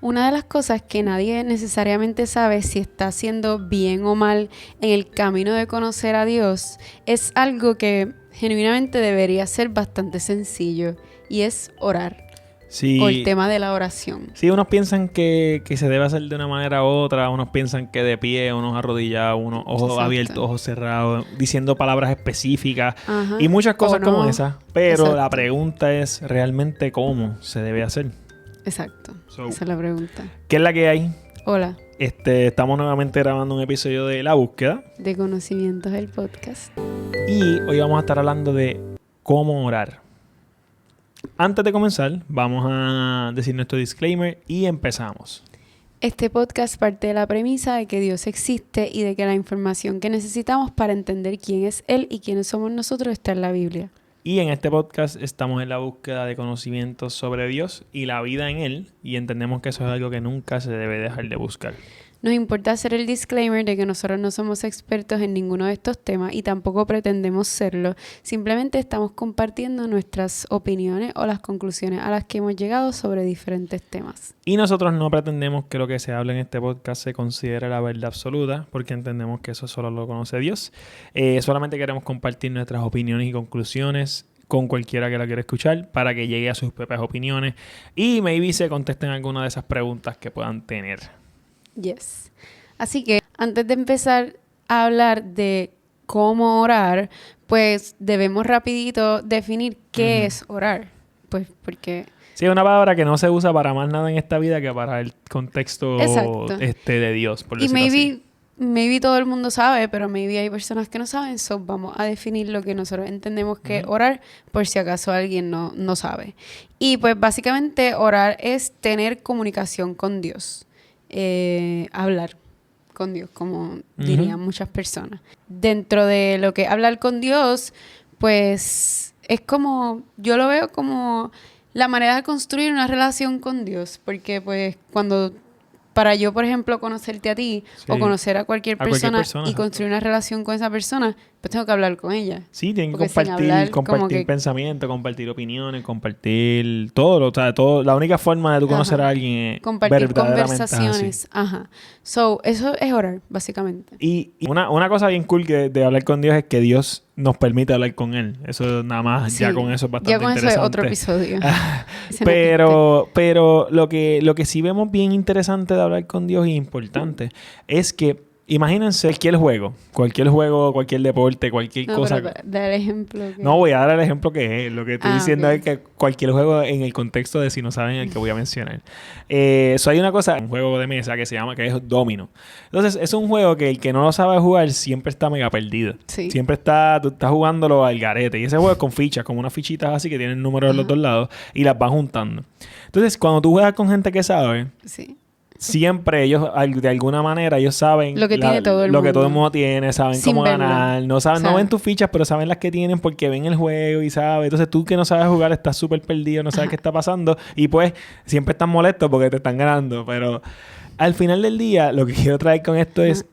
Una de las cosas que nadie necesariamente sabe si está haciendo bien o mal en el camino de conocer a Dios es algo que genuinamente debería ser bastante sencillo y es orar. Sí, O el tema de la oración. sí, unos piensan que se debe hacer de una manera u otra, unos piensan que de pie, unos arrodillados, unos ojos Exacto. abiertos, ojos cerrados, diciendo palabras específicas Ajá. y muchas cosas O como no. esas. Pero Exacto. la pregunta es realmente cómo se debe hacer. Exacto. So, Esa es la pregunta. ¿qué es la que hay? Hola, Estamos nuevamente grabando un episodio de La Búsqueda de conocimientos del podcast. y hoy vamos a estar hablando de cómo orar. Antes de comenzar, vamos a decir nuestro disclaimer y empezamos. Este podcast parte de la premisa de que Dios existe y de que la información que necesitamos para entender quién es Él y quiénes somos nosotros está en la Biblia. Y en este podcast estamos en la búsqueda de conocimientos sobre Dios y la vida en Él y entendemos que eso es algo que nunca se debe dejar de buscar. Nos importa hacer el disclaimer de que nosotros no somos expertos en ninguno de estos temas y tampoco pretendemos serlo. Simplemente estamos compartiendo nuestras opiniones o las conclusiones a las que hemos llegado sobre diferentes temas. Y nosotros no pretendemos que lo que se hable en este podcast se considere la verdad absoluta, porque entendemos que eso solo lo conoce Dios. Solamente queremos compartir nuestras opiniones y conclusiones con cualquiera que la quiera escuchar para que llegue a sus propias opiniones y maybe se contesten alguna de esas preguntas que puedan tener. Yes. Así que antes de empezar a hablar de cómo orar, pues debemos rapidito definir qué es orar. Pues porque... Sí, es una palabra que no se usa para más nada en esta vida que para el contexto de Dios, por y decirlo así. maybe todo el mundo sabe, pero maybe hay personas que no saben. So vamos a definir lo que nosotros entendemos que es orar, por si acaso alguien no sabe. Y pues básicamente orar es tener comunicación con Dios. Hablar con Dios, como dirían muchas personas. Dentro de lo que hablar con Dios, pues es como, yo lo veo como la manera de construir una relación con Dios, porque pues cuando, para yo por ejemplo conocerte a ti o conocer a cualquier persona y construir una relación con esa persona, pues tengo que hablar con ella. Sí, tienen que Porque compartir pensamientos, compartir opiniones, compartir todo, o sea, todo. La única forma de tú conocer a alguien es compartir verdaderamente conversaciones. Ajá. So, eso es orar, básicamente. Y una cosa bien cool de hablar con Dios es que Dios nos permite hablar con Él. Eso nada más, ya con eso es bastante interesante. Ya con eso es otro episodio. Pero lo que sí vemos bien interesante de hablar con Dios y importante es que imagínense cualquier juego, cualquier deporte, cualquier cosa. Pero dar ejemplo. No voy a dar el ejemplo que es. Lo que estoy diciendo es que cualquier juego en el contexto de si no saben el que voy a mencionar. Hay una cosa, un juego de mesa que se llama, que es Domino. Entonces, es un juego que el que no lo sabe jugar siempre está mega perdido. Sí. Siempre tú estás jugándolo al garete. Y ese juego es con fichas, como unas fichitas así que tienen números en los dos lados y las van juntando. Entonces, cuando tú juegas con gente que sabe... Sí. Siempre ellos, de alguna manera, ellos saben lo que tiene todo el mundo. Lo que todo el mundo tiene, saben cómo ganar. No saben, no ven tus fichas, pero saben las que tienen porque ven el juego y saben. Entonces tú que no sabes jugar estás súper perdido, no sabes qué está pasando. Y pues siempre estás molesto porque te están ganando. Pero al final del día, lo que quiero traer con esto es...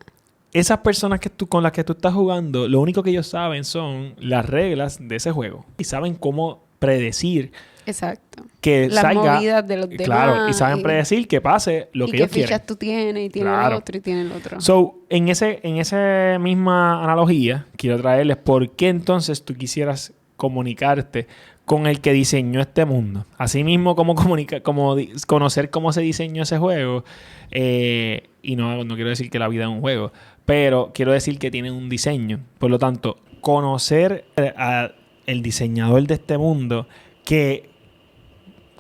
Esas personas con las que tú estás jugando, lo único que ellos saben son las reglas de ese juego. Y saben cómo predecir... Exacto. Que las salga, movidas de los demás. Claro, y saben predecir que pase lo que ellos quieren. Y qué fichas tú tienes, y tiene el otro, y tiene el otro. So, en esa misma analogía, quiero traerles por qué entonces tú quisieras comunicarte con el que diseñó este mundo. Asimismo, como conocer cómo se diseñó ese juego. Y no quiero decir que la vida es un juego, pero quiero decir que tiene un diseño. Por lo tanto, conocer al diseñador de este mundo que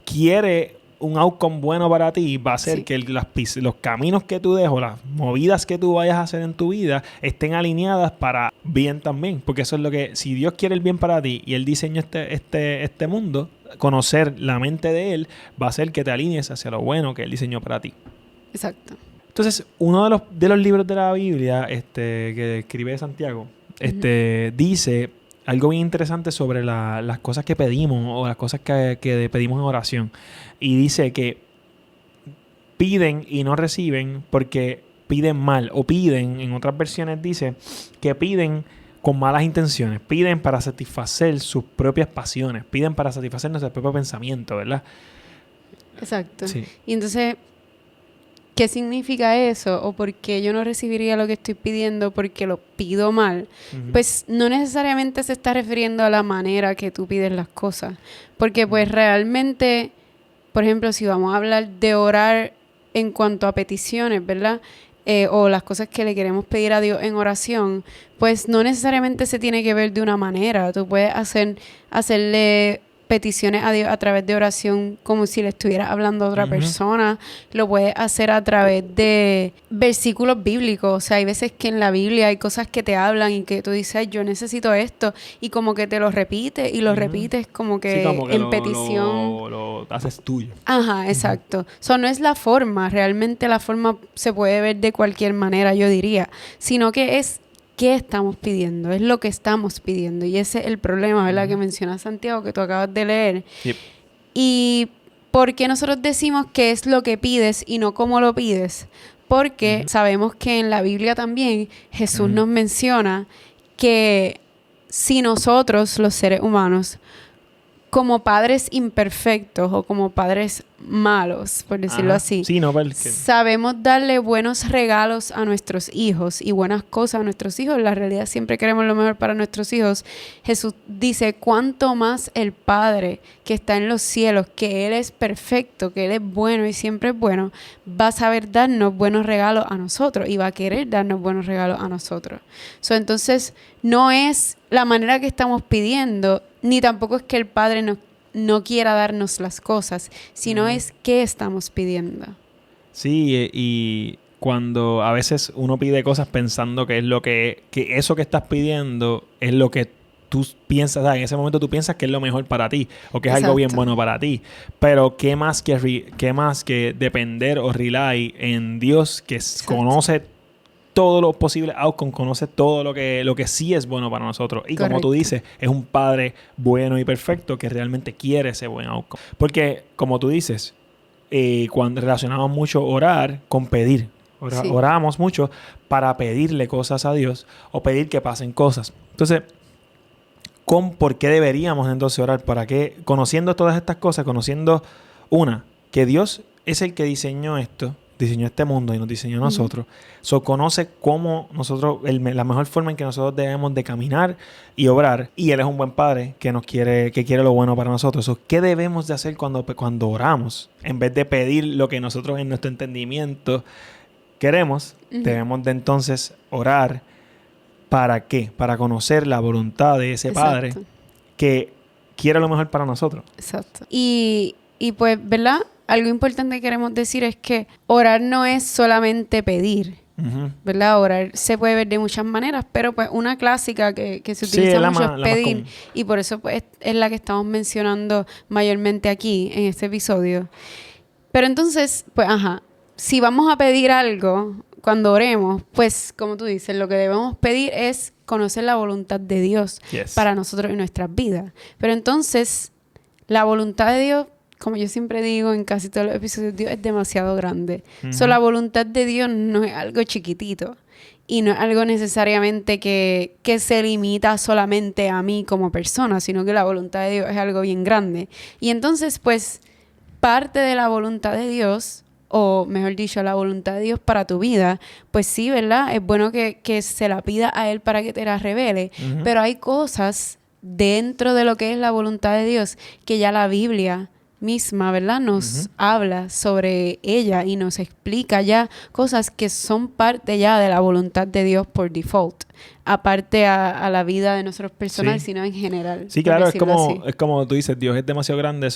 quiere un outcome bueno para ti, va a ser que los caminos que tú dejas, las movidas que tú vayas a hacer en tu vida estén alineadas para bien también. Porque eso es lo que, si Dios quiere el bien para ti y Él diseñó este mundo, conocer la mente de Él va a hacer que te alinees hacia lo bueno que Él diseñó para ti. Exacto. Entonces, uno de los libros de la Biblia que escribe Santiago, dice... algo bien interesante sobre las cosas que pedimos o las cosas que pedimos en oración. Y dice que piden y no reciben porque piden mal. O piden, en otras versiones dice, que piden con malas intenciones. Piden para satisfacer sus propias pasiones. Piden para satisfacer nuestro propio pensamiento, ¿verdad? Exacto. Sí. Y entonces, ¿qué significa eso? ¿O por qué yo no recibiría lo que estoy pidiendo porque lo pido mal? Pues no necesariamente se está refiriendo a la manera que tú pides las cosas. Porque pues realmente, por ejemplo, si vamos a hablar de orar en cuanto a peticiones, ¿verdad? O las cosas que le queremos pedir a Dios en oración, pues no necesariamente se tiene que ver de una manera. Tú puedes hacerle peticiones a Dios a través de oración como si le estuvieras hablando a otra persona. Lo puedes hacer a través de versículos bíblicos. O sea, hay veces que en la Biblia hay cosas que te hablan y que tú dices, "Ay, yo necesito esto", y como que te lo repites y lo repites como que, sí, como que en petición. lo haces tuyo. Ajá, exacto. So, no es la forma, realmente la forma se puede ver de cualquier manera, yo diría, sino que es qué estamos pidiendo, es lo que estamos pidiendo. Y ese es el problema, ¿verdad? Que menciona Santiago, que tú acabas de leer. Yep. Y ¿por qué nosotros decimos qué es lo que pides y no cómo lo pides? Porque sabemos que en la Biblia también Jesús nos menciona que si nosotros, los seres humanos, como padres imperfectos o como padres malos, por decirlo así, sí, no, sabemos darle buenos regalos a nuestros hijos y buenas cosas a nuestros hijos. En la realidad siempre queremos lo mejor para nuestros hijos. Jesús dice, cuánto más el Padre que está en los cielos, que Él es perfecto, que Él es bueno y siempre es bueno, va a saber darnos buenos regalos a nosotros y va a querer darnos buenos regalos a nosotros. Entonces, no es la manera que estamos pidiendo, ni tampoco es que el Padre no quiera darnos las cosas, sino es qué estamos pidiendo. Sí, y cuando a veces uno pide cosas pensando que es lo que eso que estás pidiendo es lo que tú piensas, en ese momento tú piensas que es lo mejor para ti o que es algo bien bueno para ti. Pero qué más que depender o rely en Dios que conoce todos los posibles outcomes, conoce todo lo que sí es bueno para nosotros. Y como tú dices, es un padre bueno y perfecto que realmente quiere ese buen outcome. Porque, como tú dices, cuando relacionamos mucho orar con pedir. Oramos mucho para pedirle cosas a Dios o pedir que pasen cosas. Entonces, ¿por qué deberíamos entonces orar? ¿Para qué? Conociendo todas estas cosas, conociendo que Dios es el que diseñó esto, diseñó este mundo y nos diseñó a nosotros. Conoce cómo nosotros, la mejor forma en que nosotros debemos de caminar y obrar. Y Él es un buen padre que quiere lo bueno para nosotros. ¿Qué debemos de hacer cuando oramos? En vez de pedir lo que nosotros en nuestro entendimiento queremos, debemos de entonces orar. ¿Para qué? Para conocer la voluntad de ese Padre que quiere lo mejor para nosotros. Exacto. Y pues, ¿verdad? Algo importante que queremos decir es que orar no es solamente pedir, ¿verdad? Orar se puede ver de muchas maneras, pero pues una clásica que se utiliza mucho es pedir, y por eso pues es la que estamos mencionando mayormente aquí en este episodio. Pero entonces, pues, si vamos a pedir algo cuando oremos, pues, como tú dices, lo que debemos pedir es conocer la voluntad de Dios para nosotros en nuestras vidas. Pero entonces, la voluntad de Dios, como yo siempre digo en casi todos los episodios, Dios es demasiado grande. La voluntad de Dios no es algo chiquitito y no es algo necesariamente que se limita solamente a mí como persona, sino que la voluntad de Dios es algo bien grande. Y entonces, pues, parte de la voluntad de Dios, o mejor dicho, la voluntad de Dios para tu vida, pues sí, ¿verdad? Es bueno que se la pida a Él para que te la revele, pero hay cosas dentro de lo que es la voluntad de Dios que ya la Biblia misma, ¿verdad? Nos habla sobre ella y nos explica ya cosas que son parte ya de la voluntad de Dios por default, aparte a la vida de nosotros personales, sino en general. Sí, claro, es como tú dices, Dios es demasiado grande,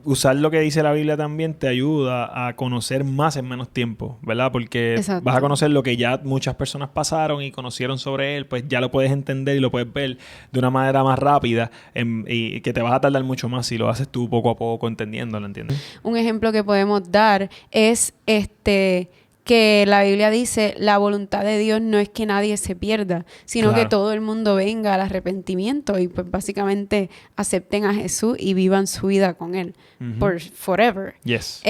usar lo que dice la Biblia también te ayuda a conocer más en menos tiempo, ¿verdad? Porque vas a conocer lo que ya muchas personas pasaron y conocieron sobre Él, pues ya lo puedes entender y lo puedes ver de una manera más rápida y que te vas a tardar mucho más si lo haces tú poco a poco entendiéndolo, ¿entiendes? Un ejemplo que podemos dar es que la Biblia dice, la voluntad de Dios no es que nadie se pierda, sino que todo el mundo venga al arrepentimiento y pues básicamente acepten a Jesús y vivan su vida con Él por forever. Yes.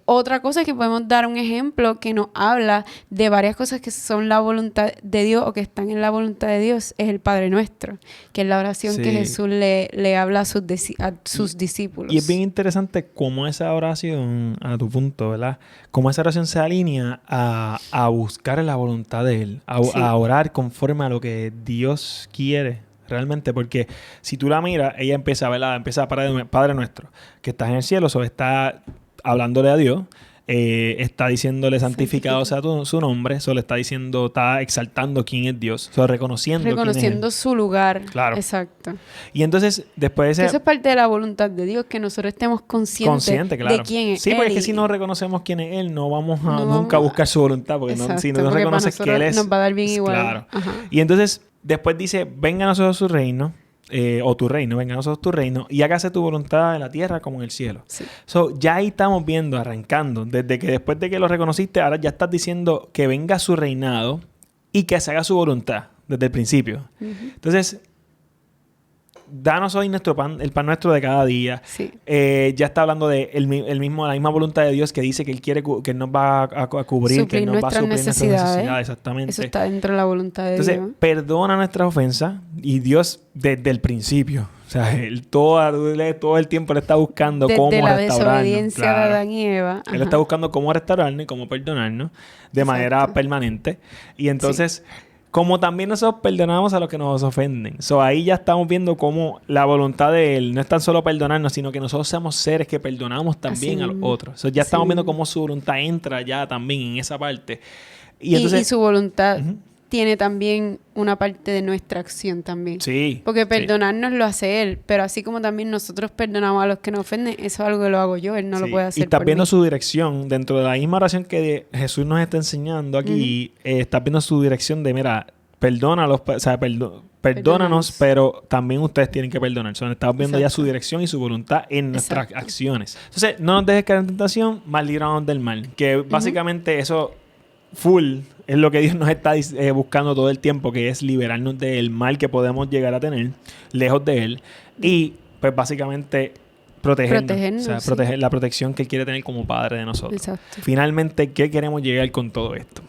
otra cosa es que podemos dar un ejemplo que nos habla de varias cosas que son la voluntad de Dios o que están en la voluntad de Dios, es el Padre Nuestro, que es la oración que Jesús le habla a sus discípulos. Y es bien interesante cómo esa oración, a tu punto, ¿verdad? Cómo esa oración se alinea a buscar la voluntad de Él, a orar conforme a lo que Dios quiere realmente, porque si tú la miras, ella empieza, ¿verdad? Empieza Padre Nuestro, que estás en el cielo, está hablándole a Dios, está diciéndole santificado sea su nombre, solo está diciendo, está exaltando quién es Dios, reconociendo quién es Él. Su lugar. Claro. Exacto. Y entonces, después de eso es parte de la voluntad de Dios, que nosotros estemos conscientes claro. de quién es Él. Sí, porque es que si no reconocemos quién es Él, no vamos nunca a buscar su voluntad, porque si no reconoces que Él es... nos va a dar bien igual. Claro. Ajá. Y entonces, después dice, venga a nosotros su reino, o tu reino, venga a nosotros tu reino, y hágase tu voluntad en la tierra como en el cielo. Sí. Ya ahí estamos viendo, arrancando, desde que después de que lo reconociste, ahora ya estás diciendo que venga su reinado y que se haga su voluntad desde el principio. Uh-huh. Entonces, danos hoy el pan nuestro de cada día. Sí. Ya está hablando de la misma voluntad de Dios que dice que Él quiere que Él nos va a cubrir, suplir que Él nos va a suplir nuestras necesidades. Exactamente. Eso está dentro de la voluntad de Dios. Entonces, perdona nuestras ofensas y Dios desde el principio. O sea, Él todo el tiempo le está buscando cómo restaurarnos. Desde la desobediencia de Adán y Eva. Ajá. Él está buscando cómo restaurarnos y cómo perdonarnos de manera permanente. Y entonces... Sí. Como también nosotros perdonamos a los que nos ofenden. Ahí ya estamos viendo cómo la voluntad de Él no es tan solo perdonarnos, sino que nosotros somos seres que perdonamos también a los otros. Ya estamos viendo cómo su voluntad entra ya también en esa parte. Y su voluntad tiene también una parte de nuestra acción también. Sí. Porque perdonarnos lo hace Él, pero así como también nosotros perdonamos a los que nos ofenden, eso es algo que lo hago yo, Él no lo puede hacer. Y estás viendo su dirección dentro de la misma oración que Jesús nos está enseñando aquí. Estás viendo su dirección de, mira, perdónalos, o sea, perdónanos, pero también ustedes tienen que perdonar. Estamos viendo ya su dirección y su voluntad en nuestras acciones. Entonces, no nos dejes caer en tentación, más líbranos del mal. Que básicamente eso full es lo que Dios nos está buscando todo el tiempo, que es liberarnos del mal que podemos llegar a tener lejos de Él. Y pues básicamente protegernos, o sea, proteger la protección que Él quiere tener como Padre de nosotros. Exacto. Finalmente, ¿qué queremos llegar con todo esto?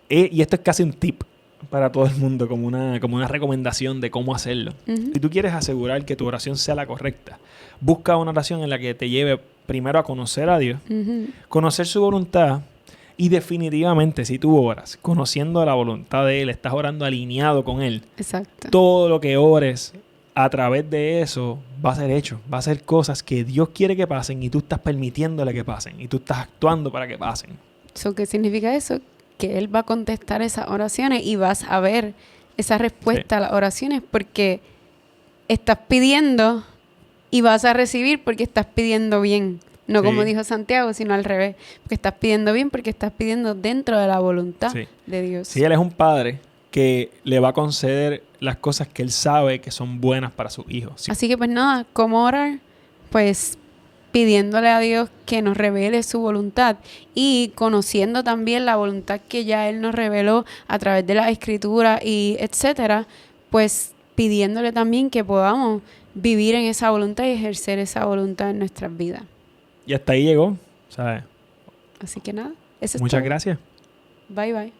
Y esto es casi un tip para todo el mundo, como una recomendación de cómo hacerlo. Si tú quieres asegurar que tu oración sea la correcta, busca una oración en la que te lleve primero a conocer a Dios, conocer su voluntad, y definitivamente si tú oras conociendo la voluntad de Él, estás orando alineado con Él. Exacto. Todo lo que ores a través de eso va a ser hecho, va a ser cosas que Dios quiere que pasen y tú estás permitiéndole que pasen y tú estás actuando para que pasen. ¿Qué significa eso? Que Él va a contestar esas oraciones y vas a ver esa respuesta a las oraciones porque estás pidiendo y vas a recibir porque estás pidiendo bien. No como dijo Santiago, sino al revés. Porque estás pidiendo bien porque estás pidiendo dentro de la voluntad de Dios. Sí, Él es un padre que le va a conceder las cosas que Él sabe que son buenas para sus hijos. Sí. Así que pues nada, ¿cómo orar? Pues pidiéndole a Dios que nos revele su voluntad y conociendo también la voluntad que ya Él nos reveló a través de la Escritura y etcétera, pues pidiéndole también que podamos vivir en esa voluntad y ejercer esa voluntad en nuestras vidas. Y hasta ahí llegó, ¿sabes? Así que nada, eso es todo. Muchas gracias. Bye, bye.